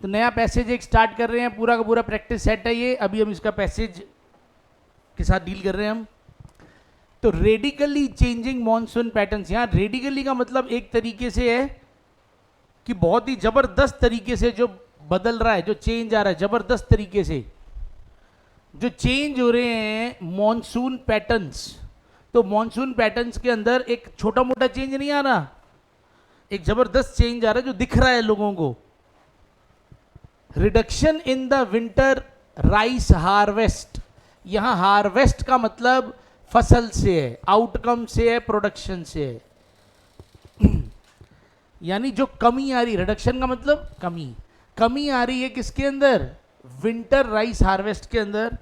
तो नया पैसेज एक स्टार्ट कर रहे हैं, पूरा का पूरा प्रैक्टिस सेट है ये, अभी हम इसका पैसेज के साथ डील कर रहे हैं हम। तो रेडिकली चेंजिंग मॉनसून पैटर्न्स, यहाँ रेडिकली का मतलब एक तरीके से है कि बहुत ही जबरदस्त तरीके से जो बदल रहा है, जो चेंज आ रहा है जबरदस्त तरीके से, जो चेंज हो रहे हैं मॉनसून पैटर्न्स। तो मॉनसून पैटर्न्स के अंदर एक छोटा मोटा चेंज नहीं आ रहा, एक जबरदस्त चेंज आ रहा है जो दिख रहा है लोगों को। Reduction in the winter rice harvest, यहां हार्वेस्ट का मतलब फसल से है, आउटकम से है, प्रोडक्शन से है। यानी जो कमी आ रही, रिडक्शन का मतलब कमी, कमी आ रही है किसके अंदर, विंटर राइस हार्वेस्ट के अंदर।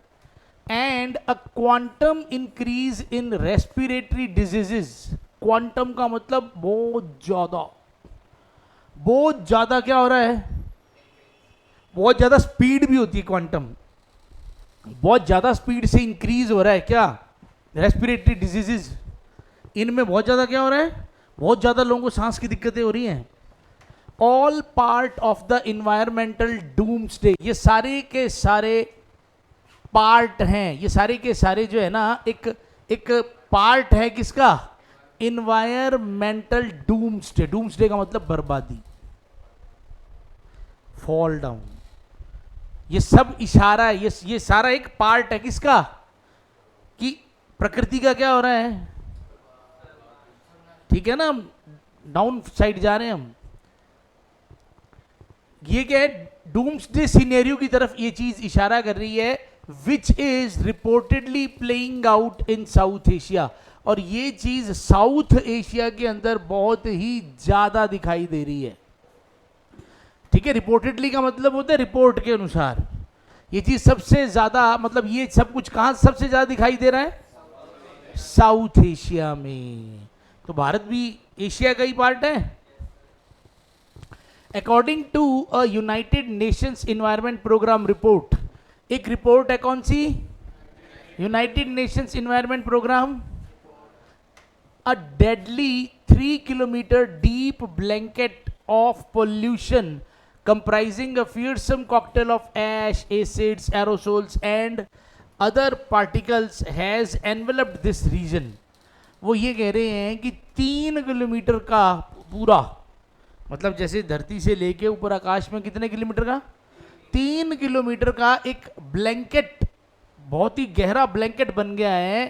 And a quantum increase in respiratory diseases, quantum का मतलब बहुत ज्यादा क्या हो रहा है, बहुत ज्यादा स्पीड भी होती है क्वांटम, बहुत ज्यादा स्पीड से इंक्रीज हो रहा है क्या, रेस्पिरेटरी डिजीजेस, इनमें बहुत ज्यादा क्या हो रहा है, बहुत ज्यादा लोगों को सांस की दिक्कतें हो रही हैं। All part of the environmental doomsday, ये सारे के सारे पार्ट हैं, ये सारे के सारे जो है ना एक पार्ट है किसका, इन्वायरमेंटल डूम्सडे। डूम्सडे का मतलब बर्बादी, फॉल डाउन, ये सब इशारा है, ये सारा एक पार्ट है किसका, कि प्रकृति का क्या हो रहा है, ठीक है ना, डाउन साइड जा रहे हैं हम। ये क्या है, डूम्सडे सिनेरियो की तरफ ये चीज इशारा कर रही है, which is reportedly playing out in south Asia. और ये चीज साउथ एशिया के अंदर बहुत ही ज्यादा दिखाई दे रही है, ठीक है। रिपोर्टेडली का मतलब होता है रिपोर्ट के अनुसार, ये चीज सबसे ज्यादा, मतलब ये सब कुछ कहां सबसे ज्यादा दिखाई दे रहा है, साउथ एशिया में। तो भारत भी एशिया का ही पार्ट है। According to a United Nations environment programme report, एक रिपोर्ट है कौन सी, United Nations environment programme, a deadly 3 kilometre deep blanket of pollution comprising a fearsome cocktail of ash, acids, aerosols and other particles has enveloped this region। वो ये कह रहे हैं कि 3 किलोमीटर का पूरा, मतलब जैसे धरती से लेके ऊपर आकाश में कितने किलोमीटर का, 3 किलोमीटर का एक ब्लैंकेट, बहुत ही गहरा ब्लैंकेट बन गया है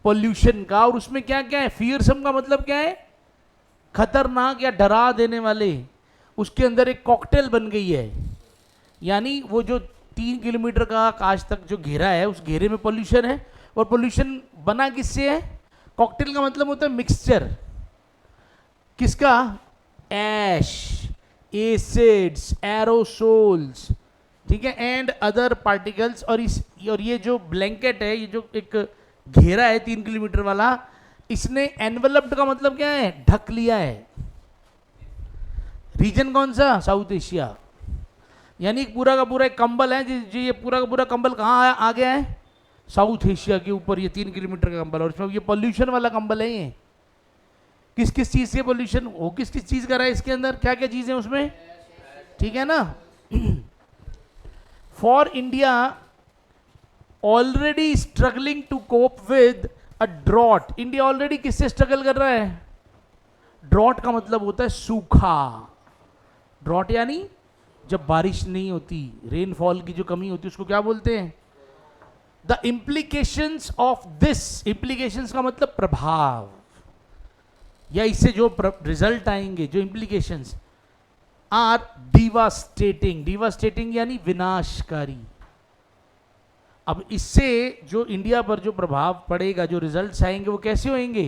पोल्यूशन का। और उसमें क्या क्या है, फियरसम का मतलब क्या है, खतरनाक या डरा देने वाले, उसके अंदर एक कॉकटेल बन गई है। यानी वो जो 3 किलोमीटर का आकाश तक जो घेरा है, उस घेरे में पोल्यूशन है, और पोल्यूशन बना किससे है, कॉकटेल का मतलब होता है मिक्सचर किसका, ऐश, एसिड्स, एरोसोल्स, ठीक है, एंड अदर पार्टिकल्स। और ये जो ब्लैंकेट है, ये जो एक घेरा है 3 किलोमीटर वाला, इसने एनवलप्ड का मतलब क्या है, ढक लिया है। रीजन कौन सा, साउथ एशिया। यानी पूरा का पूरा एक कंबल है, जो ये पूरा का पूरा कंबल कहाँ आ गया है, साउथ एशिया के ऊपर, ये 3 किलोमीटर का कंबल। और इसमें ये पॉल्यूशन वाला कंबल है, ये किस किस चीज से पॉल्यूशन हो, किस किस चीज का रहा है इसके अंदर, क्या क्या चीजें उसमें, ठीक है ना। For India already struggling to cope with a drought, India already किससे स्ट्रगल कर रहा है, ड्रॉट का मतलब होता है सूखा। ड्रॉट यानी जब बारिश नहीं होती, रेनफॉल की जो कमी होती है, उसको क्या बोलते हैं, the implications of this, implications का मतलब प्रभाव, या इससे जो रिजल्ट आएंगे, जो इम्प्लीकेशंस आर डिवास्टेटिंग, डिवास्टेटिंग यानी विनाशकारी। अब इससे जो इंडिया पर जो प्रभाव पड़ेगा, जो रिजल्ट्स आएंगे, वो कैसे होंगे,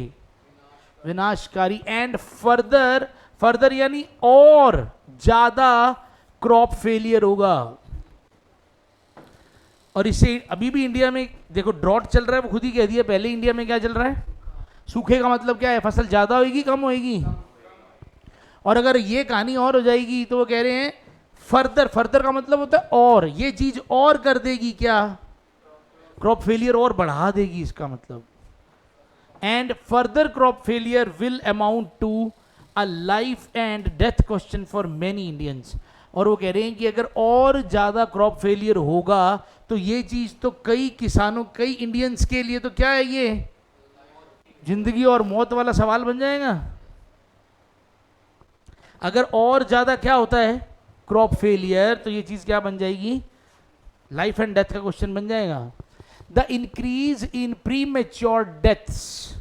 विनाशकारी। एंड फर्दर, फर्दर यानी और ज्यादा क्रॉप फेलियर होगा। और इससे अभी भी इंडिया में देखो ड्रॉट चल रहा है, वो खुद ही कह दिया पहले, इंडिया में क्या चल रहा है, सूखे का मतलब क्या है, फसल ज्यादा होगी कम होगी। और अगर ये कहानी और हो जाएगी तो वो कह रहे हैं फर्दर, फर्दर का मतलब होता है और, ये चीज और कर देगी क्या, क्रॉप फेलियर और बढ़ा देगी, इसका मतलब। And further crop failure will amount to a life and death question for many Indians. और वो कह रहे हैं कि अगर और ज़्यादा क्रॉप फेलियर होगा तो ये चीज़ तो कई किसानों, कई इंडियंस के लिए तो क्या है, ये जिंदगी और मौत वाला सवाल बन जाएगा। अगर और ज़्यादा क्या होता है क्रॉप फेलियर, तो ये चीज़ क्या बन जाएगी, लाइफ एंड डेथ का क्वेश्चन बन जाएगा। The increase in pre mature deaths,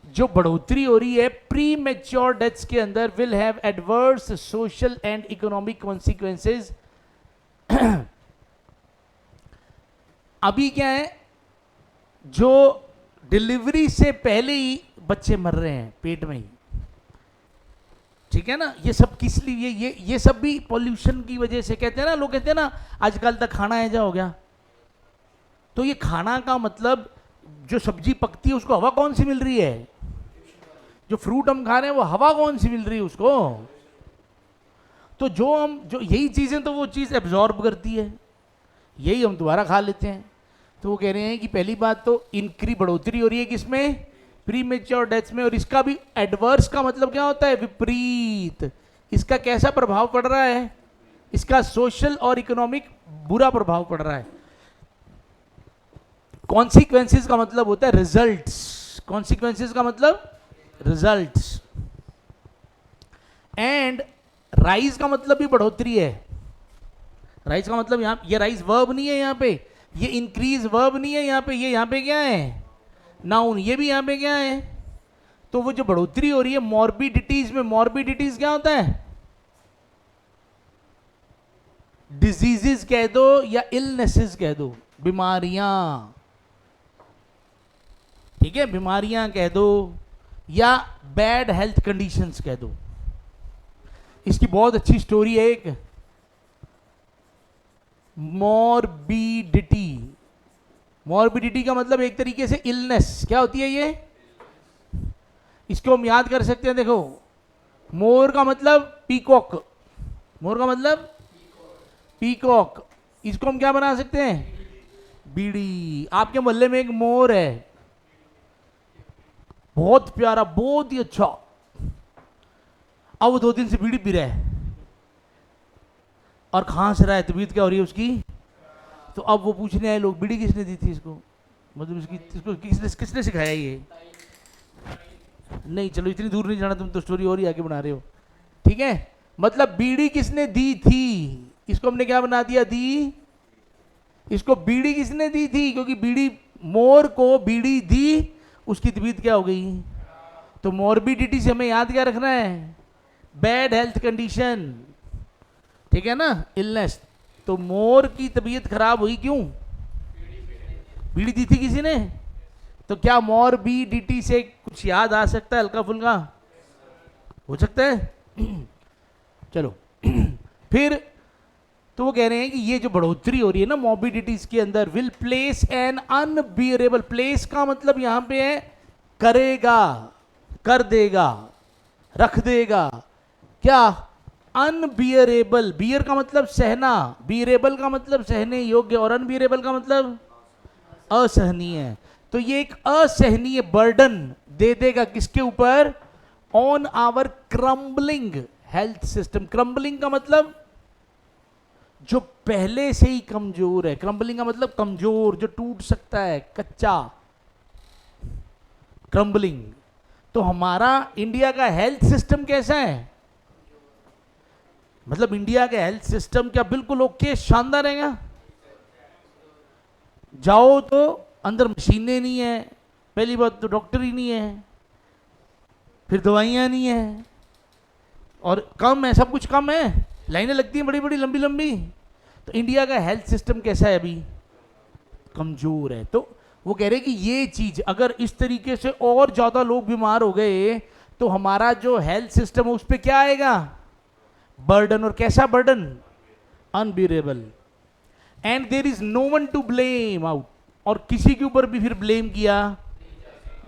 जो बढ़ोतरी हो रही है प्री मेच्योर डेथ्स के अंदर, will have adverse social and economic consequences. अभी क्या है, जो डिलीवरी से पहले ही बच्चे मर रहे हैं पेट में ही, ठीक है ना, ये सब किस लिए, ये सब भी पॉल्यूशन की वजह से। कहते हैं ना, लोग कहते हैं ना आजकल तक खाना ऐसा हो गया, तो ये खाना का मतलब, जो सब्जी पकती है उसको हवा कौन सी मिल रही है, जो फ्रूट हम खा रहे हैं वो हवा कौन सी मिल रही है उसको, तो जो यही चीजें तो वो चीज एब्जॉर्ब करती है, यही हम दोबारा खा लेते हैं। तो वो कह रहे हैं कि पहली बात तो बढ़ोतरी हो रही है किसमें, प्री मेच्योर डेथ्स में, और इसका भी एडवर्स का मतलब क्या होता है, विपरीत। इसका कैसा प्रभाव पड़ रहा है, इसका सोशल और इकोनॉमिक बुरा प्रभाव पड़ रहा है। कॉन्सिक्वेंसेस का मतलब होता है रिजल्ट्स, कॉन्सिक्वेंसेस का मतलब रिजल्ट्स। एंड राइज का मतलब भी बढ़ोतरी है। राइज का मतलब यहां, ये राइज वर्ब नहीं है यहाँ पे, ये इंक्रीज वर्ब नहीं है यहाँ पे, ये यहाँ पे क्या है, नाउन, ये भी यहाँ पे क्या है। तो वो जो बढ़ोतरी हो रही है मॉर्बिडिटीज में, मॉर्बिडिटीज क्या होता है, डिजीजेस कह दो या इलनेसेस कह दो, बीमारियां, ठीक है, बीमारियां कह दो या बैड हेल्थ कंडीशंस कह दो। इसकी बहुत अच्छी स्टोरी है एक, मॉर्बिडिटी। मॉर्बिडिटी का मतलब एक तरीके से इलनेस, क्या होती है ये, इसको हम याद कर सकते हैं। देखो, मोर का मतलब पीकॉक, मोर का मतलब पीकॉक, इसको हम क्या बना सकते हैं, बीड़ी। आपके मोहल्ले में एक मोर है, बहुत प्यारा, बहुत ही अच्छा, अब वो 2 दिन से बीड़ी पी रहा है और खांस रहा है, तबीयत क्या हो रही है उसकी। तो अब वो पूछने आए लोग, बीड़ी किसने दी थी इसको, मतलब इसको किसने सिखाया ये। नहीं, चलो इतनी दूर नहीं जाना, तुम तो स्टोरी और ही आगे बना रहे हो, ठीक है। मतलब बीड़ी किसने दी थी, इसको हमने क्या बना दिया, दी। इसको बीड़ी किसने दी थी, क्योंकि बीड़ी, मोर को बीड़ी दी, उसकी तबीयत क्या हो गई। तो मॉर्बिडिटी से हमें याद क्या रखना है, बैड हेल्थ कंडीशन, ठीक है ना, इलनेस। तो मोर की तबीयत खराब हुई क्यों, बीड़ी दी थी किसी ने। तो क्या मॉर्बिडिटी से कुछ याद आ सकता है, हल्का फुल्का हो सकता है। चलो फिर तो वो कह रहे हैं कि ये जो बढ़ोतरी हो रही है ना मॉर्बिडिटीज के अंदर, will place N unbearable, place का मतलब यहां पे है करेगा, कर देगा, रख देगा, क्या, अनबियरेबल। बियर का मतलब सहना, बियरेबल का मतलब सहने योग्य, और अनबियरेबल का मतलब असहनीय। तो ये एक असहनीय बर्डन दे देगा किसके ऊपर, on our crumbling health system. Crumbling का मतलब जो पहले से ही कमजोर है, क्रम्बलिंग का मतलब कमजोर, जो टूट सकता है, कच्चा, क्रम्बलिंग। तो हमारा इंडिया का हेल्थ सिस्टम कैसा है, मतलब इंडिया का हेल्थ सिस्टम क्या बिल्कुल ओके, शानदार रहेगा। जाओ तो अंदर मशीनें नहीं है, पहली बात तो डॉक्टर ही नहीं है, फिर दवाइयाँ नहीं है, और कम है, सब कुछ कम है, लाइनें लगती हैं बड़ी बड़ी लंबी लंबी। तो इंडिया का हेल्थ सिस्टम कैसा है, अभी कमजोर है। तो वो कह रहे हैं कि ये चीज अगर इस तरीके से और ज्यादा लोग बीमार हो गए तो हमारा जो हेल्थ सिस्टम है उस पर क्या आएगा, बर्डन। और कैसा burden, unbearable. And there is no one to blame out, और किसी के ऊपर भी फिर ब्लेम किया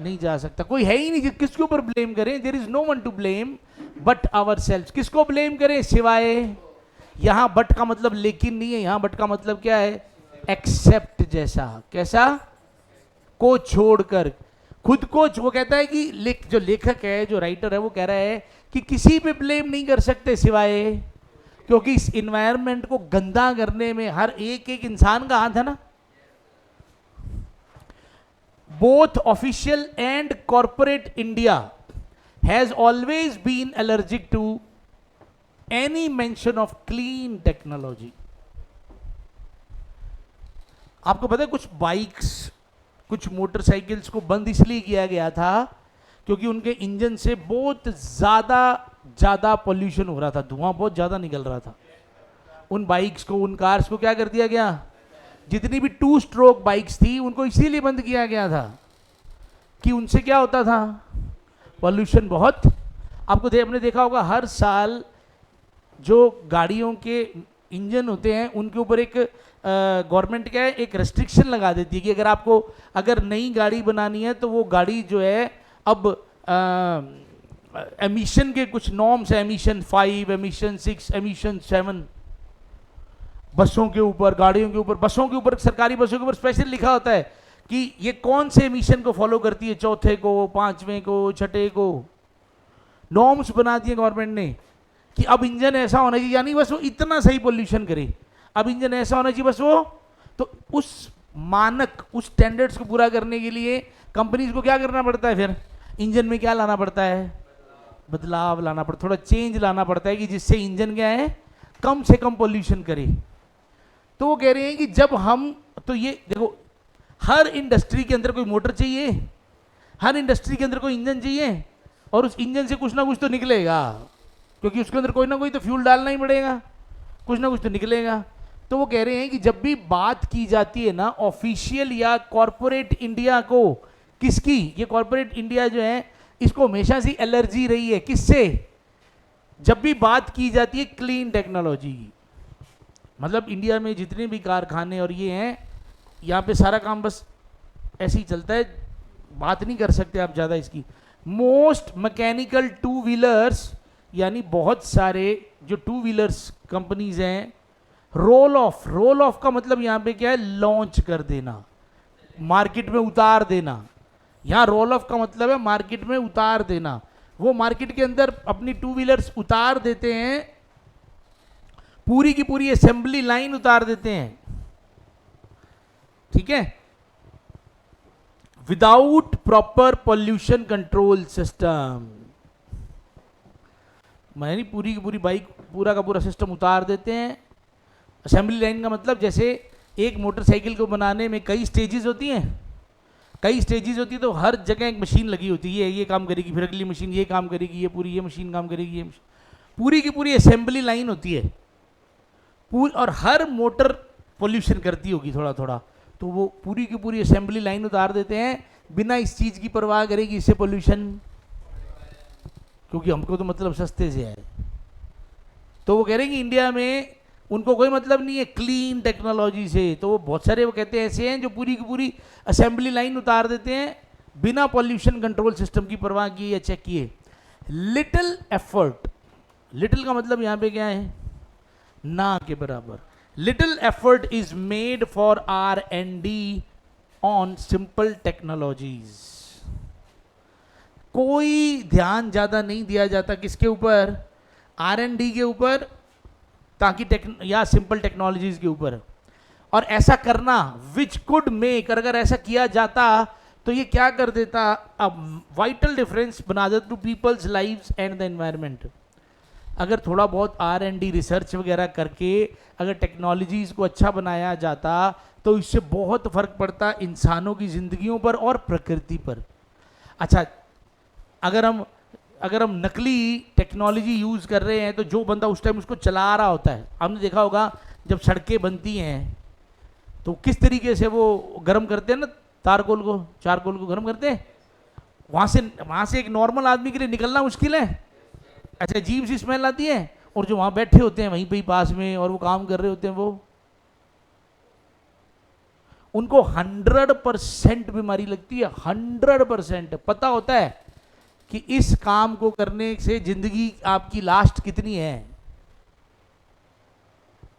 नहीं जा सकता, कोई है ही नहीं किसके ऊपर ब्लेम करें। There is no one to blame but our self. किसको ब्लेम करें, सिवाय, यहां बट का मतलब लेकिन नहीं है, यहां बट का मतलब क्या है, एक्सेप्ट जैसा, कैसा, को छोड़कर, खुद को। वो कहता है कि जो लेखक है, जो राइटर है, वो कह रहा है कि किसी पे ब्लेम नहीं कर सकते सिवाय क्योंकि इस इन्वायरमेंट को गंदा करने में हर एक एक इंसान का हाथ है ना. Both official and corporate India has always been allergic to any mention of clean technology. आपको पता है कुछ बाइक्स, कुछ मोटरसाइकिल्स को बंद इसलिए किया गया था क्योंकि उनके इंजन से बहुत ज़्यादा पोल्यूशन हो रहा था, धुआं बहुत ज़्यादा निकल रहा था. उन बाइक्स को, उन कार्स को क्या कर दिया गया, जितनी भी 2 स्ट्रोक बाइक्स थी उनको इसीलिए बंद किया गया था कि उनसे क्या होता था, पोल्यूशन बहुत. आपको आपने देखा होगा हर साल जो गाड़ियों के इंजन होते हैं उनके ऊपर एक गवर्नमेंट क्या है, एक रेस्ट्रिक्शन लगा देती है कि अगर आपको अगर नई गाड़ी बनानी है तो वो गाड़ी जो है अब एमिशन के कुछ नॉर्म्स है, एमिशन 5, एमिशन 6, एमिशन 7. बसों के ऊपर, गाड़ियों के ऊपर, बसों के ऊपर, सरकारी बसों के ऊपर स्पेशल लिखा होता है कि ये कौन से एमिशन को फॉलो करती है, चौथे को, 5वें को, छठे को. नॉर्म्स बना दिए गवर्नमेंट ने कि अब इंजन ऐसा होना चाहिए, यानी बस वो इतना सही पोल्यूशन करे, अब इंजन ऐसा होना चाहिए बस वो. तो उस मानक, उस स्टैंडर्ड्स को पूरा करने के लिए कंपनीज को क्या करना पड़ता है, फिर इंजन में क्या लाना पड़ता है, बदलाव लाना पड़ता, थोड़ा चेंज लाना पड़ता है कि जिससे इंजन क्या है, कम से कम पोल्यूशन करे. तो वो कह रहे हैं कि जब हम, तो ये देखो हर इंडस्ट्री के अंदर कोई मोटर चाहिए, हर इंडस्ट्री के अंदर कोई इंजन चाहिए, और उस इंजन से कुछ ना कुछ तो निकलेगा, क्योंकि उसके अंदर कोई ना कोई तो फ्यूल डालना ही पड़ेगा, कुछ ना कुछ तो निकलेगा. तो वो कह रहे हैं कि जब भी बात की जाती है ना ऑफिशियल या कॉरपोरेट इंडिया को, किसकी, ये कॉरपोरेट इंडिया जो है इसको हमेशा से एलर्जी रही है, किससे, जब भी बात की जाती है क्लीन टेक्नोलॉजी की. मतलब इंडिया में जितने भी कारखाने और ये हैं, यहाँ पे सारा काम बस ऐसे ही चलता है, बात नहीं कर सकते आप ज़्यादा इसकी. मोस्ट मैकेनिकल 2 व्हीलर्स, यानी बहुत सारे जो 2 व्हीलर्स कंपनीज हैं, रोल ऑफ का मतलब यहाँ पे क्या है, लॉन्च कर देना, मार्केट में उतार देना. यहाँ रोल ऑफ का मतलब है मार्केट में उतार देना. वो मार्केट के अंदर अपनी 2 व्हीलर्स उतार देते हैं, पूरी की पूरी असेंबली लाइन उतार देते हैं, ठीक है, without proper pollution control system. यानी पूरी की पूरी बाइक, पूरा का पूरा सिस्टम उतार देते हैं. असेंबली लाइन का मतलब जैसे एक मोटरसाइकिल को बनाने में कई स्टेजेस होती हैं, कई स्टेजेस होती है, तो हर जगह एक मशीन लगी होती है, ये काम करेगी, फिर अगली मशीन ये काम करेगी, ये पूरी ये मशीन काम करेगी, ये पूरी की पूरी असेंबली लाइन होती है पूरी. और हर मोटर पोल्यूशन करती होगी थोड़ा थोड़ा, तो वो पूरी की पूरी असेंबली लाइन उतार देते हैं बिना इस चीज़ की परवाह करेगी इससे पोल्यूशन, क्योंकि हमको तो मतलब सस्ते से है. तो वो कह रहे हैं कि इंडिया में उनको कोई मतलब नहीं है क्लीन टेक्नोलॉजी से. तो वो बहुत सारे वो कहते हैं ऐसे हैं जो पूरी की पूरी असेंबली लाइन उतार देते हैं बिना पॉल्यूशन कंट्रोल सिस्टम की परवाह किए या चेक किए. लिटिल एफर्ट, लिटिल का मतलब यहाँ पे क्या है, ना के बराबर. Little effort is made for R&D on simple technologies. कोई ध्यान ज्यादा नहीं दिया जाता किसके ऊपर, R&D के ऊपर, ताकि या सिंपल टेक्नोलॉजीज के ऊपर. और ऐसा करना विच कुड मेक, अगर ऐसा किया जाता तो ये क्या कर देता, अब वाइटल डिफरेंस बना देता to people's lives and the environment. अगर थोड़ा बहुत R&D रिसर्च वगैरह करके अगर टेक्नोलॉजीज को अच्छा बनाया जाता तो इससे बहुत फर्क पड़ता इंसानों की जिंदगियों पर और प्रकृति पर. अच्छा, अगर हम नकली टेक्नोलॉजी यूज़ कर रहे हैं तो जो बंदा उस टाइम उसको चला रहा होता है, हमने देखा होगा जब सड़कें बनती हैं तो किस तरीके से वो गर्म करते हैं ना, चारकोल को गर्म करते हैं, वहाँ से एक नॉर्मल आदमी के लिए निकलना मुश्किल है. अच्छा, अजीब सी स्मेल आती है, और जो वहाँ बैठे होते हैं वहीं पे ही पास में और वो काम कर रहे होते हैं, वो उनको 100% बीमारी लगती है. 100% पता होता है कि इस काम को करने से जिंदगी आपकी लास्ट कितनी है,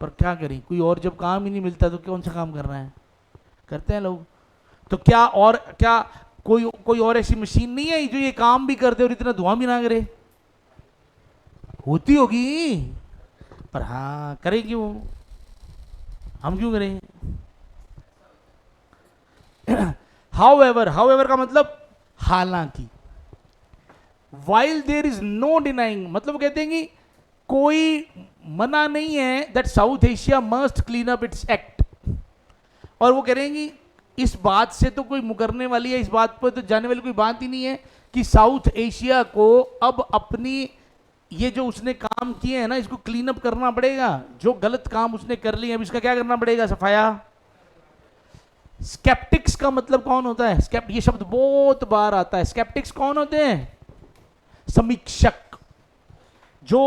पर क्या करें, कोई और जब काम ही नहीं मिलता तो कौन सा काम करना है, करते हैं लोग. तो क्या कोई और ऐसी मशीन नहीं है जो ये काम भी कर दे और इतना धुआं भी ना करे, होती होगी, पर हाँ करें क्यों, हम क्यों करें? हाउएवर का मतलब हालांकि, while there is no denying, मतलब वो कहते हैं कि कोई मना नहीं है that South Asia must clean up its act, और वो कह रहे हैं कि इस बात से तो कोई मुकरने वाली है, इस बात पर तो जाने वाली कोई बात ही नहीं है कि साउथ एशिया को अब अपनी ये जो उसने काम किए हैं ना इसको क्लीन अप करना पड़ेगा, जो गलत काम उसने कर लिए अब इसका क्या करना पड़ेगा, सफाया। स्केप्टिक्स का मतलब कौन होता है? ये शब्द बहुत बार आता है। स्केप्टिक्स कौन होते हैं? समीक्षक। जो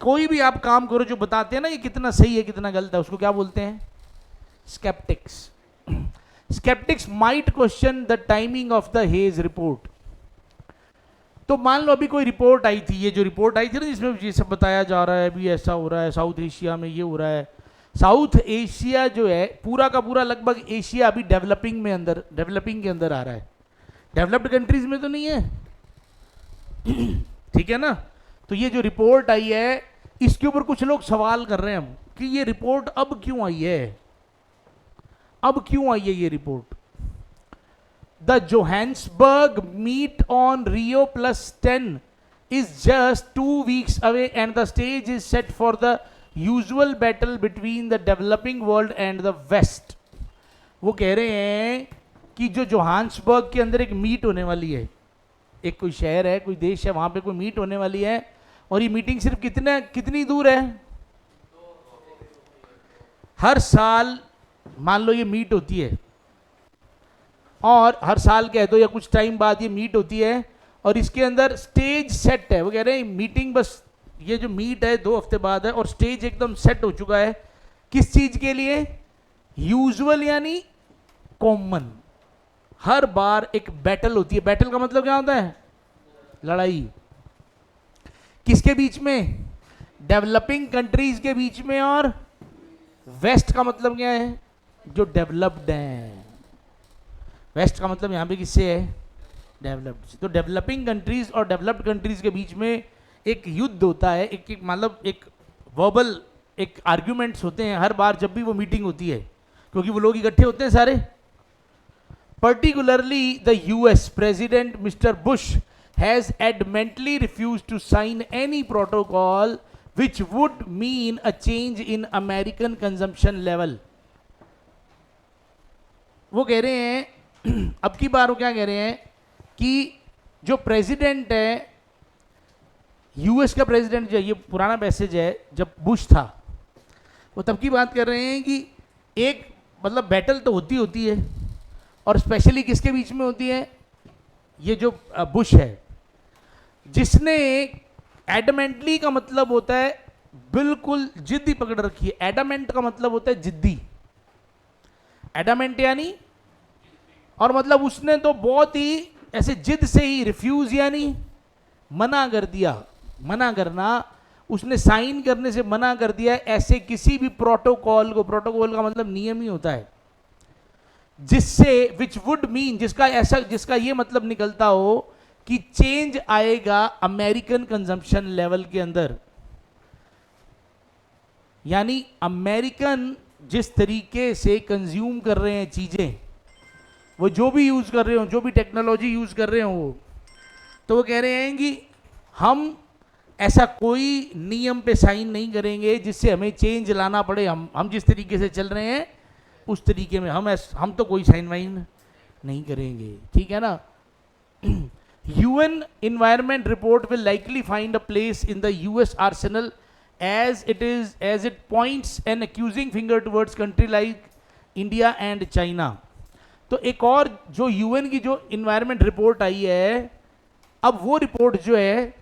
कोई भी आप काम करो जो बताते हैं ना ये कितना सही है कितना गलत है, उसको क्या बोलते हैं? Sceptics. Sceptics might question the timing of the hedge report. तो मान लो अभी कोई रिपोर्ट आई थी, ये जो रिपोर्ट आई थी ना जिसमें ये सब बताया जा रहा है अभी ऐसा हो रहा है साउथ एशिया में, ये हो रहा है। साउथ एशिया जो है पूरा का पूरा लगभग एशिया अभी डेवलपिंग के अंदर आ रहा है, डेवलप्ड कंट्रीज में तो नहीं है। ठीक है ना? तो ये जो रिपोर्ट आई है इसके ऊपर कुछ लोग सवाल कर रहे हैं हम कि ये रिपोर्ट अब क्यों आई है, अब क्यों आई है ये report. The Johannesburg meet on Rio +10 is just 2 weeks away and the stage is set for the usual battle between the developing world and the West। वो कह रहे हैं कि जो जोहान्सबर्ग के अंदर एक मीट होने वाली है, एक कोई शहर है कोई देश है वहां पे कोई मीट होने वाली है, और ये मीटिंग सिर्फ कितनी दूर है? हर साल मान लो ये मीट होती है, और हर साल कह दो या कुछ टाइम बाद ये मीट होती है, और इसके अंदर स्टेज सेट है। वो कह रहे हैं मीटिंग बस ये जो मीट है 2 हफ्ते बाद है और स्टेज एकदम सेट हो चुका है। किस चीज के लिए? यूजुअल यानी कॉमन। हर बार एक बैटल होती है। बैटल का मतलब क्या होता है? लड़ाई। किसके बीच में? डेवलपिंग कंट्रीज के बीच में। और वेस्ट का मतलब क्या है? जो डेवलप्ड हैं। वेस्ट का मतलब यहां पे किससे है? डेवलप्ड। तो डेवलपिंग कंट्रीज और डेवलप्ड कंट्रीज के बीच में एक युद्ध होता है, एक मतलब एक वर्बल एक आर्ग्यूमेंट्स होते हैं हर बार जब भी वो मीटिंग होती है, क्योंकि वो लोग इकट्ठे होते हैं सारे। Particularly the US president mister Bush has adamantly refuse to sign any protocol which would mean a change in American consumption level. वो कह रहे हैं अब की बार वो क्या कह रहे हैं कि जो प्रेसिडेंट है, यूएस का प्रेसिडेंट जो ये पुराना मैसेज है जब बुश था, वो तब की बात कर रहे हैं कि एक मतलब बैटल तो होती है, और स्पेशली किसके बीच में होती है? ये जो बुश है जिसने एडमेंटली का मतलब होता है बिल्कुल जिद्दी पकड़ रखी है। एडामेंट का मतलब होता है जिद्दी। एडामेंट यानी, और मतलब उसने तो बहुत ही ऐसे जिद से ही, रिफ्यूज यानी मना कर दिया। मना करना, उसने साइन करने से मना कर दिया ऐसे किसी भी प्रोटोकॉल को। प्रोटोकॉल का मतलब नियम ही होता है जिससे विच वुड मीन, जिसका ये मतलब निकलता हो कि चेंज आएगा अमेरिकन कंजम्पशन लेवल के अंदर। यानी अमेरिकन जिस तरीके से कंज्यूम कर रहे हैं चीजें, वो जो भी यूज कर रहे हो, जो भी टेक्नोलॉजी यूज कर रहे हो वो, तो वो कह रहे हैं कि हम ऐसा कोई नियम पे साइन नहीं करेंगे जिससे हमें चेंज लाना पड़े। हम जिस तरीके से चल रहे हैं उस तरीके में हम तो कोई साइन वाइन नहीं करेंगे। ठीक है ना? UN environment report will likely find a place in the US arsenal as it points an accusing finger towards country like India and China। तो एक और जो UN की जो environment report आई है, अब वो रिपोर्ट जो है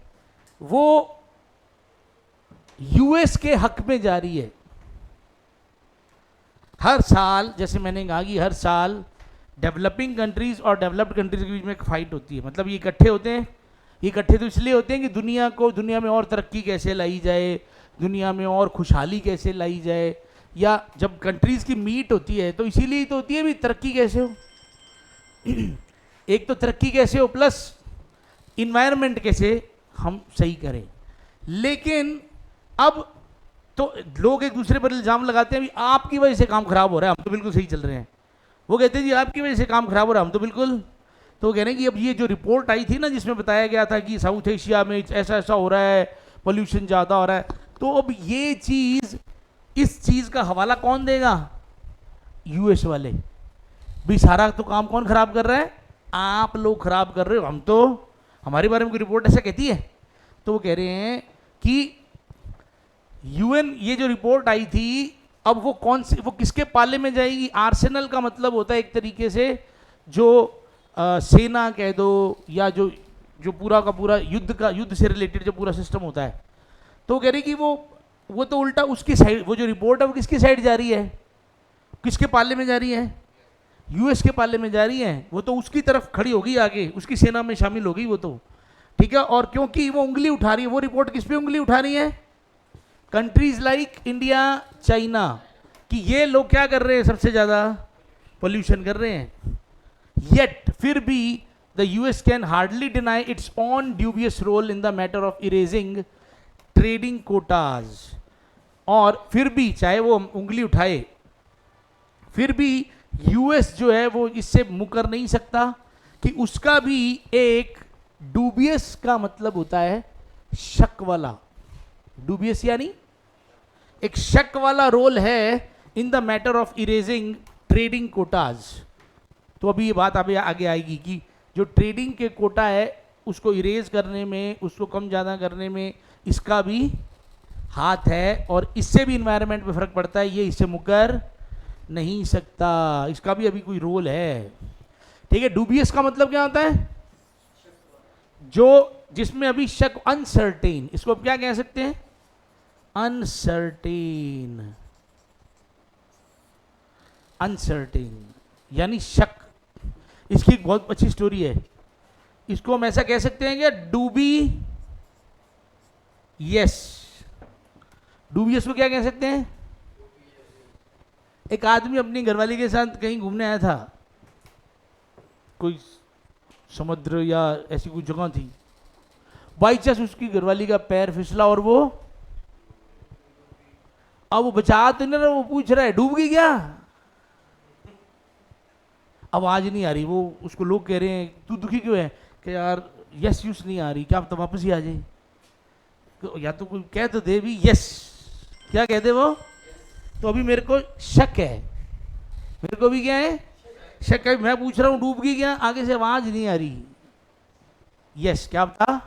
वो US के हक में जा रही है। हर साल, जैसे मैंने कहा कि हर साल डेवलपिंग कंट्रीज और डेवलप्ड कंट्रीज के बीच में एक फाइट होती है। मतलब ये इकट्ठे होते हैं। ये इकट्ठे तो इसलिए होते हैं कि दुनिया में और तरक्की कैसे लाई जाए, दुनिया में और खुशहाली कैसे लाई जाए, या जब कंट्रीज की मीट होती है तो इसीलिए तो होती है भी तरक्की कैसे हो। एक तो तरक्की कैसे हो, प्लस इन्वायरमेंट कैसे हम सही करें। लेकिन अब तो लोग एक दूसरे पर इल्जाम लगाते हैं, आपकी वजह से काम खराब हो रहा है, हम तो बिल्कुल सही चल रहे हैं। वो कहते हैं जी आपकी वजह से काम खराब हो रहा है, हम तो बिल्कुल। तो वो कह रहे हैं कि अब ये जो रिपोर्ट आई थी ना जिसमें बताया गया था कि साउथ एशिया में ऐसा ऐसा हो रहा है, पोल्यूशन ज़्यादा हो रहा है, तो अब ये चीज़, इस चीज़ का हवाला कौन देगा? यूएस वाले। भी सारा तो काम कौन खराब कर रहा है? आप लोग खराब कर रहे हो, हम तो, हमारे बारे में कोई रिपोर्ट ऐसा कहती है? तो वो कह रहे हैं कि यूएन, ये जो रिपोर्ट आई थी, अब वो कौन सी, वो किसके पाले में जाएगी? आर्सेनल का मतलब होता है एक तरीके से जो सेना कह दो, या जो जो पूरा का पूरा युद्ध से रिलेटेड जो पूरा सिस्टम होता है। तो वो कह रही कि वो तो उल्टा उसकी साइड, वो जो रिपोर्ट है वो किसकी साइड जा रही है? किसके पाले में जा रही है? यूएस के पाले में जा रही है। वो तो उसकी तरफ खड़ी होगी आगे, उसकी सेना में शामिल होगी वो तो, ठीक है। और क्योंकि वो उंगली उठा रही है, वो रिपोर्ट किस पे उंगली उठा रही है? कंट्रीज लाइक इंडिया, चाइना, कि ये लोग क्या कर रहे हैं? सबसे ज़्यादा पोल्यूशन कर रहे हैं। येट फिर भी the US can hardly deny its on dubious role in the matter of erasing trading quotas. और फिर भी चाहे वो उंगली उठाए, फिर भी यूएस जो है वो इससे मुकर नहीं सकता कि उसका भी एक डूबियस का मतलब होता है शक वाला, डूबियस यानी एक शक वाला रोल है इन the matter of erasing trading Kota's. तो अभी ये बात अभी आगे आएगी कि जो ट्रेडिंग के कोटा है उसको इरेज करने में, उसको कम ज़्यादा करने में इसका भी हाथ है, और इससे भी इन्वायरमेंट पे फर्क पड़ता है, ये इससे मुकर नहीं सकता, इसका भी अभी कोई रोल है, ठीक है। डूबियस का मतलब क्या होता है? जो जिसमें अभी शक, अनसर्टेन, इसको क्या कह सकते हैं? अनसर्टेन, अनसर्टेन यानी शक। इसकी एक बहुत अच्छी स्टोरी है, इसको हम ऐसा कह सकते हैं कि डूबी यस, डूबियस को क्या कह सकते हैं? एक आदमी अपनी घरवाली के साथ कहीं घूमने आया था, कोई समुद्र या ऐसी कोई जगह थी, बाई चांस उसकी घरवाली का पैर फिसला और वो, अब वो बचा तो नहीं रहा, वो पूछ रहा है डूब गई क्या? आवाज नहीं आ रही, वो उसको लोग कह रहे हैं तू दुखी क्यों है? कि यार यस यूस नहीं आ रही, क्या आप तो वापस ही आ जाए, या तो कोई कह तो दे भी यस, क्या कहते वो? तो अभी मेरे को शक है, मेरे को भी क्या है? शक है। मैं पूछ रहा हूँ डूब गई क्या, आगे से आवाज नहीं आ रही, यस क्या बता,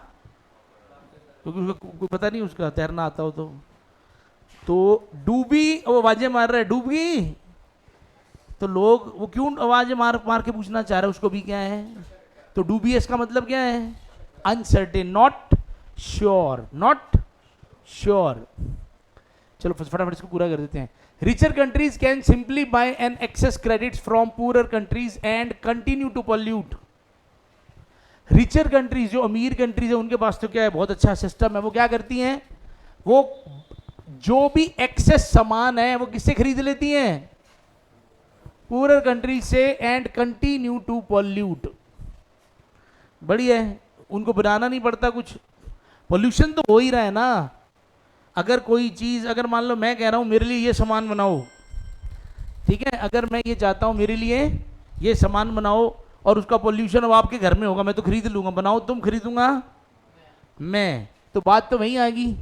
क्योंकि उसको कोई पता नहीं उसका तैरना आता हो तो डूबी, वो आवाजें मार रहा है डूब गई, तो लोग वो क्यों आवाजें मार मार के पूछना चाह रहे हैं, उसको भी क्या है? तो डूबियस का मतलब क्या है? Uncertain, not sure, not sure. चलो फटाफट इसको पूरा कर देते हैं। Richer countries can simply buy an excess credits from poor countries and continue to pollute. Richer countries, जो अमीर कंट्रीज है, उनके पास तो क्या है? बहुत अच्छा सिस्टम है। वो क्या करती हैं? वो जो भी एक्सेस सामान है वो किससे खरीद लेती हैं? पुअर कंट्रीज से, एंड कंटिन्यू टू पॉल्यूट। बढ़िया है, उनको बनाना नहीं पड़ता कुछ, पोल्यूशन तो हो ही रहा है ना। अगर कोई चीज़, अगर मान लो मैं कह रहा हूँ मेरे लिए ये सामान बनाओ, ठीक है, अगर मैं ये चाहता हूँ मेरे लिए ये सामान बनाओ, और उसका पोल्यूशन अब आपके घर में होगा, मैं तो खरीद लूँगा, बनाओ तुम, खरीदूंगा मैं, तो बात तो वहीं आएगी।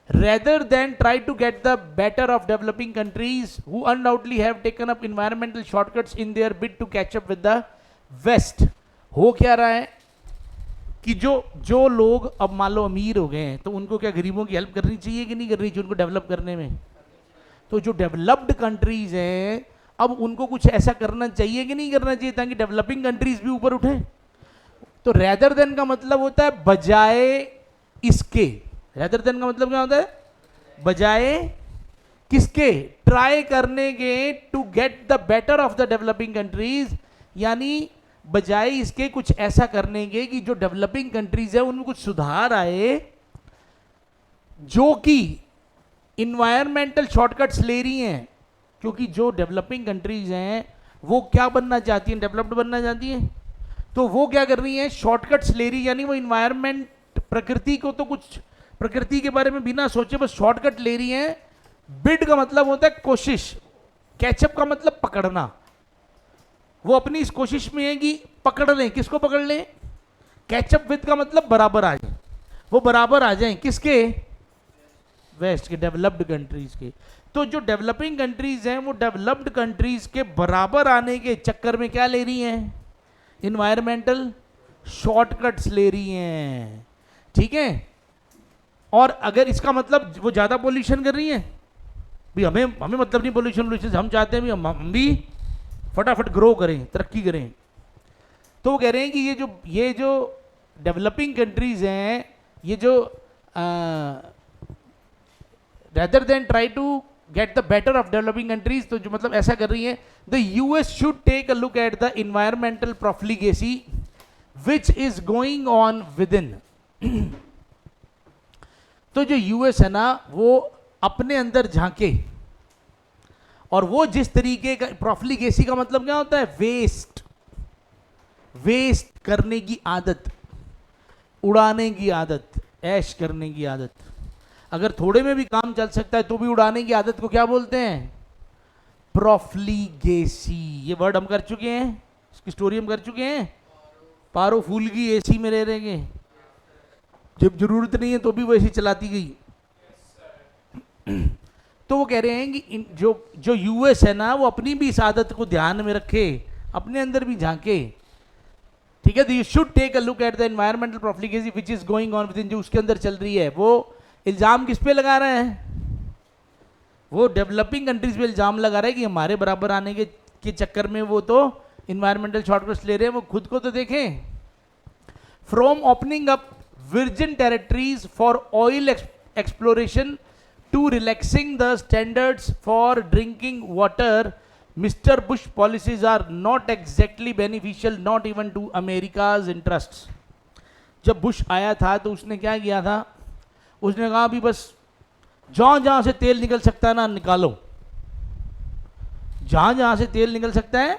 Rather than try to get the better of developing countries who undoubtedly have taken up environmental shortcuts in their bid to catch up with the West, हो क्या रहा है कि जो लोग अब मान लो अमीर हो गए हैं, तो उनको क्या गरीबों की हेल्प करनी चाहिए कि नहीं करनी चाहिए उनको डेवलप करने में? तो जो डेवलप्ड कंट्रीज हैं, अब उनको कुछ ऐसा करना चाहिए कि नहीं करना चाहिए ताकि डेवलपिंग कंट्रीज भी ऊपर उठे? तो रेदर देन का मतलब होता है बजाय इसके, रेदर देन का मतलब क्या होता है? बजाय किसके? ट्राई करने के, to get the better off the developing countries, यानी बजाय इसके कुछ ऐसा करने के कि जो डेवलपिंग कंट्रीज है उनमें कुछ सुधार आए, जो कि इन्वायरमेंटल शॉर्टकट्स ले रही हैं। क्योंकि जो डेवलपिंग कंट्रीज हैं वो क्या बनना चाहती हैं? डेवलप्ड बनना चाहती हैं। तो वो क्या कर रही हैं? शॉर्टकट्स ले रही है, यानी वो इन्वायरमेंट, प्रकृति को तो कुछ, प्रकृति के बारे में बिना सोचे बस शॉर्टकट ले रही हैं बिड का मतलब होता है कोशिश, कैचअप का मतलब पकड़ना। वो अपनी इस कोशिश में है कि पकड़ लें, किसको पकड़ लें? कैचअप विद का मतलब बराबर आ जाए, वो बराबर आ जाएं किसके? वेस्ट के, डेवलप्ड कंट्रीज के। तो जो डेवलपिंग कंट्रीज हैं वो डेवलप्ड कंट्रीज के बराबर आने के चक्कर में क्या ले रही हैं? इन्वायरमेंटल शॉर्टकट्स ले रही हैं, ठीक है। और अगर इसका मतलब वो ज्यादा पोल्यूशन कर रही है, भी हमें मतलब नहीं पोल्यूशन से, हम चाहते हैं भी हम भी फटाफट ग्रो करें, तरक्की करें। तो वो कह रहे हैं कि ये जो डेवलपिंग कंट्रीज हैं, ये जो rather than try to get the better off developing countries, तो जो मतलब ऐसा कर रही है, the US should take a look at the environmental profligacy which is going on with in. तो जो यूएस है ना, वो अपने अंदर झांके, और वो जिस तरीके का, प्रोफिलिगेसी का मतलब क्या होता है? वेस्ट करने की आदत, उड़ाने की आदत, ऐश करने की आदत। अगर थोड़े में भी काम चल सकता है तो भी उड़ाने की आदत को क्या बोलते हैं? प्रोफिलिगेसी। ये वर्ड हम कर चुके हैं, इसकी स्टोरी हम कर चुके हैं। पारो फूल की एसी में रह रहेंगे, जब जरूरत नहीं है तो भी वो एसी चलाती गई। तो वो कह रहे हैं कि जो यूएस है ना, वो अपनी भी इस आदत को ध्यान में रखे, अपने अंदर भी झांके, ठीक है। You should take a look at the environmental profligacy which is going on with in, जो उसके अंदर चल रही है। वो इल्जाम किस पे लगा रहे हैं? वो डेवलपिंग कंट्रीज पे इल्जाम लगा रहे हैं कि हमारे बराबर आने के चक्कर में वो तो इन्वायरमेंटल शॉर्टकट्स ले रहे हैं। वो खुद को तो देखें। From opening up virgin territories for oil exploration to relaxing the standards for drinking water, Mr. Bush policies are not exactly beneficial, not even to America's interests. जब बुश आया था तो उसने क्या किया था? उसने कहा भी बस जहां जहां से तेल निकल सकता है ना, निकालो। जहां जहां से तेल निकल सकता है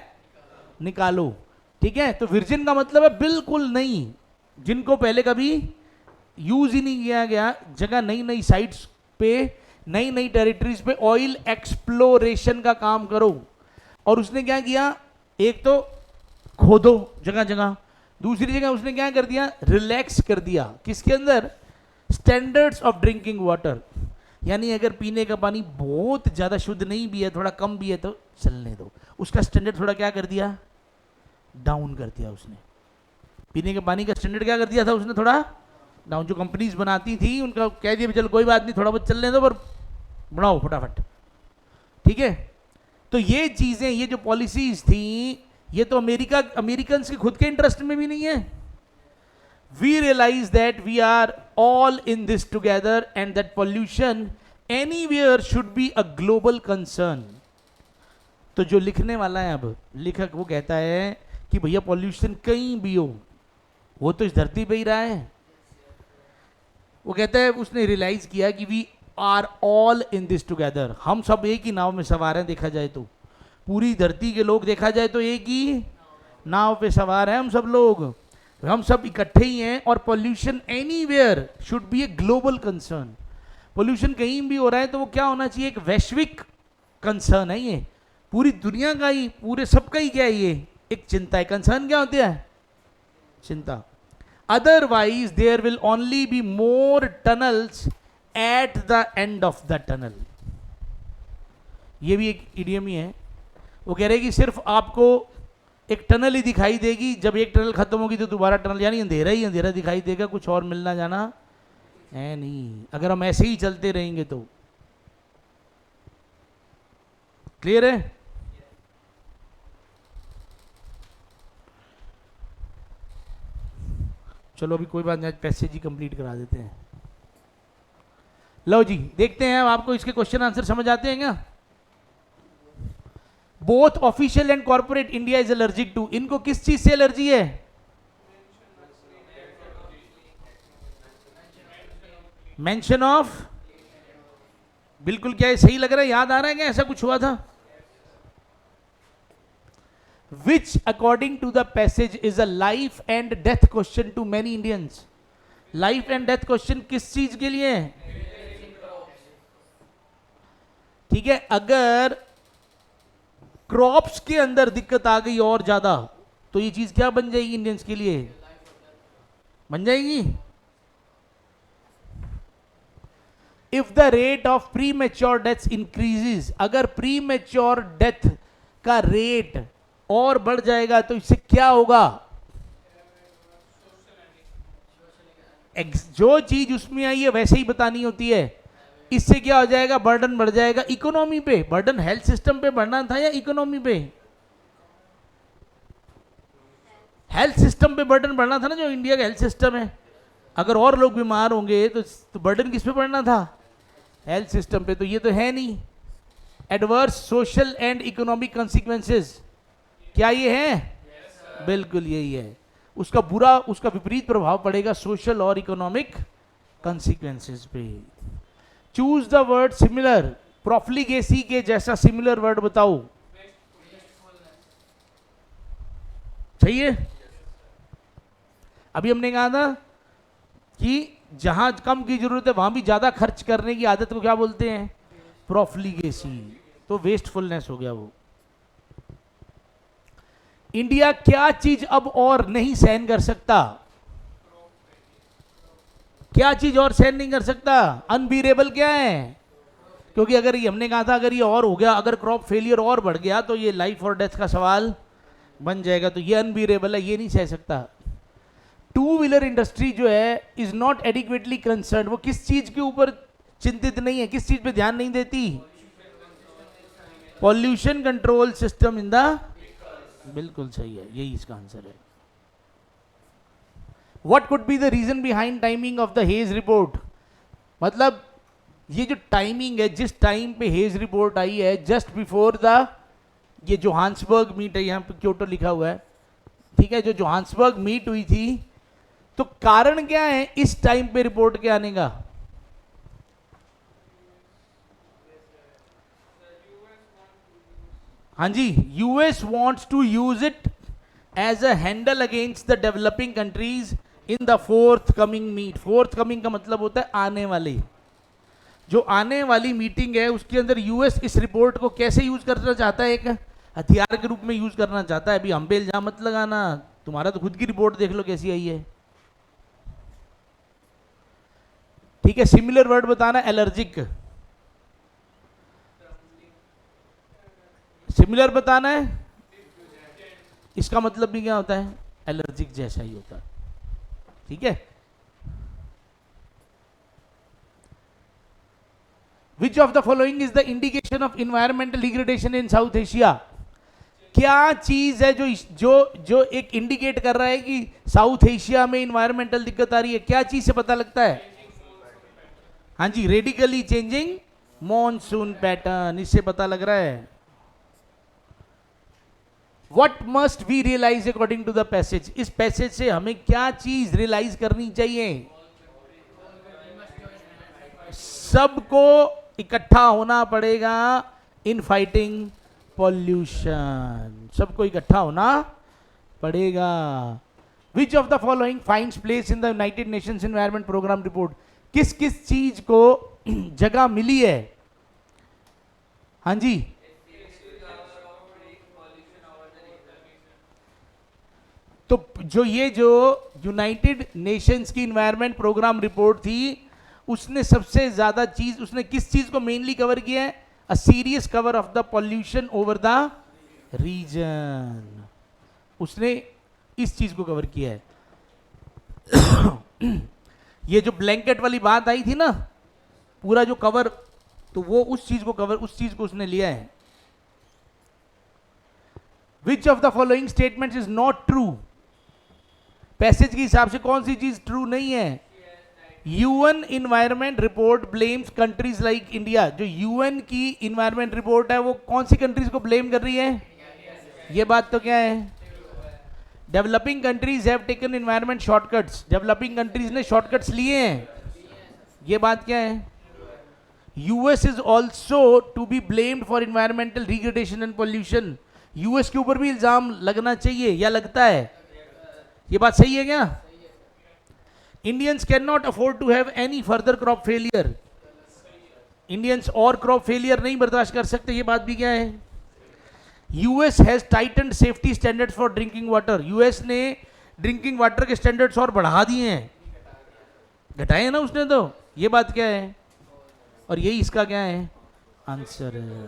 निकालो, ठीक है। तो वर्जिन का मतलब है बिल्कुल नहीं, जिनको पहले कभी यूज ही नहीं किया गया जगह, नई नई साइट्स पे, नई नई टेरिटरीज पे ऑयल एक्सप्लोरेशन का काम करो। और उसने क्या किया? एक तो खोदो जगह जगह, दूसरी जगह उसने क्या कर दिया? रिलैक्स कर दिया। किसके अंदर? Standards of drinking water. यानी अगर पीने का पानी बहुत ज्यादा शुद्ध नहीं भी है, थोड़ा कम भी है, तो चलने दो, उसका स्टैंडर्ड थोड़ा क्या कर दिया? डाउन कर दिया उसने। पीने के पानी का स्टैंडर्ड क्या कर दिया था उसने? थोड़ा डाउन। जो कंपनीज बनाती थी उनका कह दिया चल कोई बात नहीं, थोड़ा बहुत चलने दो, पर बढ़ाओ फटाफट, ठीक है। तो ये चीजें, ये जो पॉलिसीज थी, ये तो अमेरिकन के खुद के इंटरेस्ट में भी नहीं है। We realise that we are all in this together and that pollution anywhere should be a global concern. तो जो लिखने वाला है, अब लेखक वो कहता है कि भैया पॉल्यूशन कहीं भी हो, वो तो इस धरती पे ही रहा है। वो कहता है उसने रियलाइज किया कि we are all in this together, हम सब एक ही नाव में सवार हैं। देखा जाए तो पूरी धरती के लोग देखा जाए तो एक ही नाव पे सवार हैं हम सब लोग, हम सब इकट्ठे ही हैं। और pollution anywhere should B a global concern. Pollution कहीं भी हो रहा है तो वो क्या होना चाहिए? एक वैश्विक कंसर्न है, ये पूरी दुनिया का ही, पूरे सबका ही क्या है, ये एक चिंता है। कंसर्न क्या होती है? चिंता। Otherwise there will only be more tunnels at the end of the tunnel. ये भी एक इडियम ही है। वो कह रहे हैं कि सिर्फ आपको एक टनल ही दिखाई देगी, जब एक टनल खत्म होगी तो दोबारा टनल, यानी अंधेरा ही अंधेरा दिखाई देगा, कुछ और मिलना जाना है नहीं, अगर हम ऐसे ही चलते रहेंगे तो। क्लियर है? चलो अभी कोई बात नहीं, पैसेज ही कंप्लीट करा देते हैं। लो जी, देखते हैं आपको इसके क्वेश्चन आंसर समझ आते हैं क्या? Both official and corporate India is allergic to. इनको किस चीज से एलर्जी है? Mention of. बिल्कुल, क्या ये सही लग रहा है? याद आ रहा है क्या ऐसा कुछ हुआ था? Which according to the passage is a life and death question to many Indians. Life and death question किस चीज के लिए है? ठीक है, अगर क्रॉप्स के अंदर दिक्कत आ गई और ज्यादा, तो ये चीज क्या बन जाएगी इंडियंस के लिए? बन जाएगी। If the rate of pre mature death increases, अगर प्री मेच्योर डेथ का रेट और बढ़ जाएगा तो इससे क्या होगा? जो चीज उसमें आई है वैसे ही बतानी होती है। इससे क्या हो जाएगा? बर्डन बढ़ जाएगा इकोनॉमी पे। बर्डन हेल्थ सिस्टम पे बढ़ना था या इकोनॉमी पे? हेल्थ सिस्टम पे बर्डन बढ़ना था ना, जो इंडिया का हेल्थ सिस्टम है। अगर और लोग बीमार होंगे तो बर्डन किस पे बढ़ना था? हेल्थ सिस्टम पे। तो ये तो है नहीं। Adverse social and economic consequences, क्या ये है? बिल्कुल यही है। उसका बुरा, उसका विपरीत प्रभाव पड़ेगा सोशल और इकोनॉमिक कॉन्सिक्वेंसेस पे। Choose the word similar. Profligacy के जैसा सिमिलर वर्ड बताओ। सही है। अभी हमने कहा था कि जहां कम की जरूरत है वहां भी ज्यादा खर्च करने की आदत को क्या बोलते हैं? प्रोफ्लिगेसी। तो वेस्टफुलनेस हो गया वो। इंडिया क्या चीज अब और नहीं सहन कर सकता? क्या चीज और सहन नहीं कर सकता? अनबीरेबल क्या है? क्योंकि अगर ये, हमने कहा था अगर ये और हो गया, अगर क्रॉप फेलियर और बढ़ गया तो ये लाइफ और डेथ का सवाल बन जाएगा। तो ये अनबीरेबल है, ये नहीं सह सकता। टू व्हीलर इंडस्ट्री जो है इज नॉट एडिक्वेटली कंसर्न। वो किस चीज के ऊपर चिंतित नहीं है? किस चीज पे ध्यान नहीं देती? Pollution control system in the, बिल्कुल सही है, यही इसका आंसर है। What could be the reason behind timing of the Hayes report? मतलब ये जो टाइमिंग है, जिस टाइम पे हेज रिपोर्ट आई है, जस्ट बिफोर द, ये जोहान्सबर्ग मीट है, यहाँ पे क्योटो लिखा हुआ है, ठीक है, जो जोहान्सबर्ग मीट हुई थी, तो कारण क्या है इस टाइम पे रिपोर्ट के आने का? हाँ जी, US wants to use it as a handle against the developing countries in the forthcoming meet. Forthcoming का मतलब होता है आने वाले, जो आने वाली मीटिंग है उसके अंदर यूएस इस रिपोर्ट को कैसे यूज करना चाहता है? एक हथियार के रूप में यूज करना चाहता है। अभी हम पे इल्जाम मत लगाना, तुम्हारा तो खुद की रिपोर्ट देख लो कैसी आई है। ठीक है, सिमिलर वर्ड बताना। एलर्जिक, सिमिलर बताना है। इसका मतलब भी क्या होता है? एलर्जिक जैसा ही होता है। ठीक है। Which of the following is the indication of environmental degradation in South Asia? क्या चीज है जो एक इंडिकेट कर रहा है कि साउथ एशिया में इन्वायरमेंटल दिक्कत आ रही है? क्या चीज से पता लगता है? हाँ जी, रेडिकली चेंजिंग मॉनसून पैटर्न, इससे पता लग रहा है। What must we realize according to the passage? इस पैसेज से हमें क्या चीज रियलाइज करनी चाहिए? सबको इकट्ठा होना पड़ेगा इन फाइटिंग पॉल्यूशन। सबको इकट्ठा होना पड़ेगा। Which of the following finds place in the United Nations environment programme report? किस किस चीज को जगह मिली है? हाँ जी, तो जो यूनाइटेड नेशंस की इन्वायरमेंट प्रोग्राम रिपोर्ट थी, उसने सबसे ज्यादा चीज, उसने किस चीज को मेनली कवर किया है? A serious cover of the pollution over the region. उसने इस चीज को कवर किया है। ये जो ब्लैंकेट वाली बात आई थी ना, पूरा जो कवर, तो वो उस चीज को उसने लिया है। विच of the following statements is not true? Passage के हिसाब से कौन सी चीज ट्रू नहीं है? UN environment report blames countries like India. जो यूएन की इन्वायरमेंट रिपोर्ट है वो कौन सी कंट्रीज को ब्लेम कर रही है? ये बात तो क्या है? Developing countries have taken environment shortcuts. Developing countries ने शॉर्टकट्स लिए हैं, ये बात क्या है? US is also to be blamed for environmental degradation and pollution. US के ऊपर भी इल्जाम लगना चाहिए या लगता है? ये बात सही है क्या? Indians cannot afford to have any further crop failure. Indians और क्रॉप फेलियर नहीं बर्दाश्त कर सकते, ये बात भी क्या है। US has tightened safety standards for drinking water, US ने ड्रिंकिंग वाटर के स्टैंडर्ड्स और बढ़ा दिए हैं, घटाए ना उसने, तो ये बात क्या है, और यही इसका क्या है आंसर है।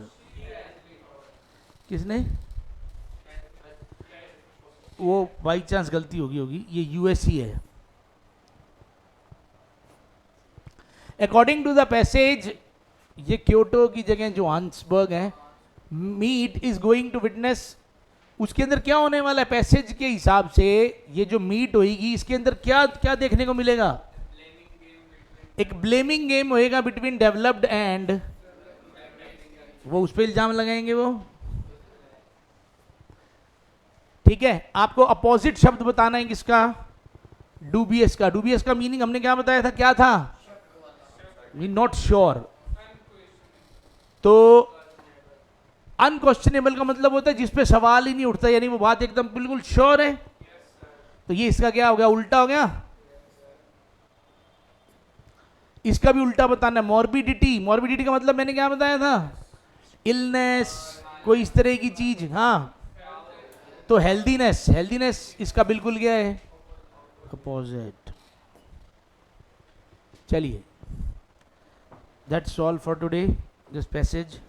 किसने, वो बाई चांस गलती होगी, ये यूएस ही है। अकॉर्डिंग टू द पैसेज, ये क्योटो की जगह जोहान्सबर्ग है, meet is going to witness, उसके अंदर क्या होने वाला है पैसेज के हिसाब से, ये जो मीट होगी इसके अंदर क्या क्या देखने को मिलेगा, एक ब्लेमिंग गेम होएगा बिटवीन डेवलप्ड एंड, वो उस पर इल्जाम लगाएंगे वो, ठीक है। आपको अपोजिट शब्द बताना है किसका, डूबियस का। डूबियस का मीनिंग हमने क्या बताया था, क्या था, वी नॉट श्योर। तो अनक्वेश्चनेबल का मतलब होता है जिस पे सवाल ही नहीं उठता, यानी वो बात एकदम बिल्कुल श्योर है। तो ये इसका क्या हो गया, उल्टा हो गया। इसका भी उल्टा बताना है, मॉर्बिडिटी। मॉर्बिडिटी का मतलब मैंने क्या बताया था, इलनेस, कोई इस तरह की चीज, हाँ। तो हेल्दीनेस, हेल्दीनेस इसका बिल्कुल क्या है, अपोजिट। चलिए, that's all for today, this passage.